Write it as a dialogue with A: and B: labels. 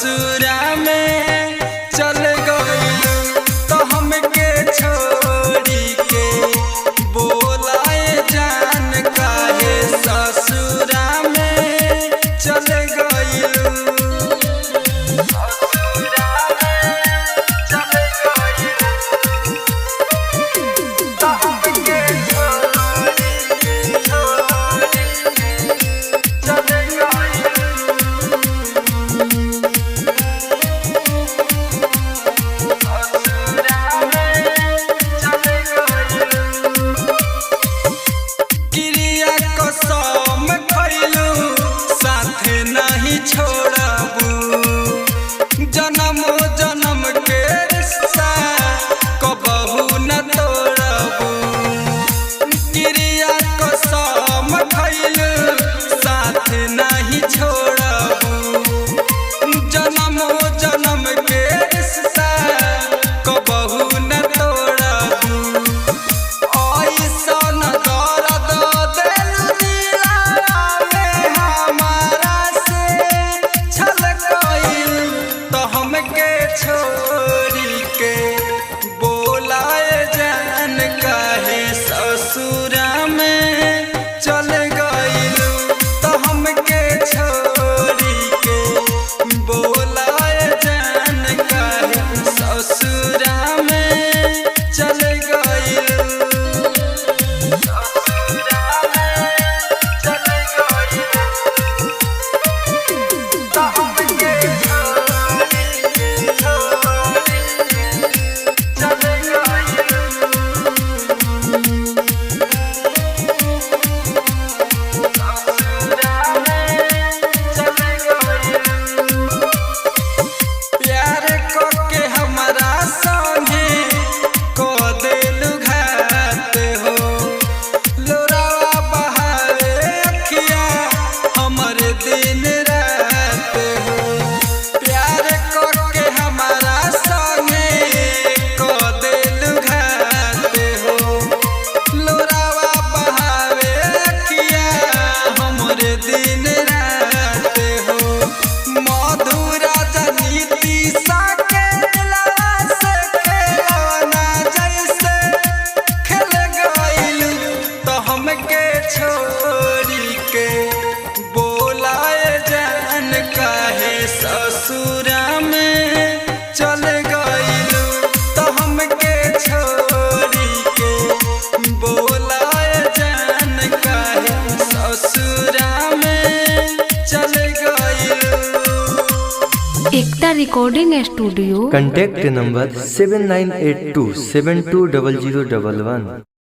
A: ससुरा में चल गइलू तो हमके छोड़ी के बोलाए जान काहे ससुरा में चल गइलू। कसम खइलू साथे नहीं छोड़बू, जन्म जन्म के रिश्ता कबहू न तोड़बू। क्रिया कसम खइलू साथे नहीं छोड़बू, जन्म जन्म के रिश्ता कबहू न तोड़बू। ऐसन दर्द दिल दिला में हमारा से छल गइल तो हमके छोड़ी के बोलाए जान काहे ससुरा में चल गइलू तो हमके छोड़ी के बोलाए जान काहे ससुरा में चल गइलू। प्यार करके हमारा संगे को देलू घात हो, लोरावा बहावे अखिया हमर दिन रात हो। प्यार करके हमारा संगे को देलू घात हो, लोरावा बहावे अखिया हमर दिन रात हो। मधुरा नीति साके दिलवा से खेलना जैसे खेल गइलू तो हमके छोड़ी के बोलाए जान काहे ससुरा में चल गइलू तो हमके छोड़ी के बोलाए जान काहे ससुरा में चल गइलू।
B: एकता रिकॉर्डिंग स्टूडियो।
C: Contact number 7982720011।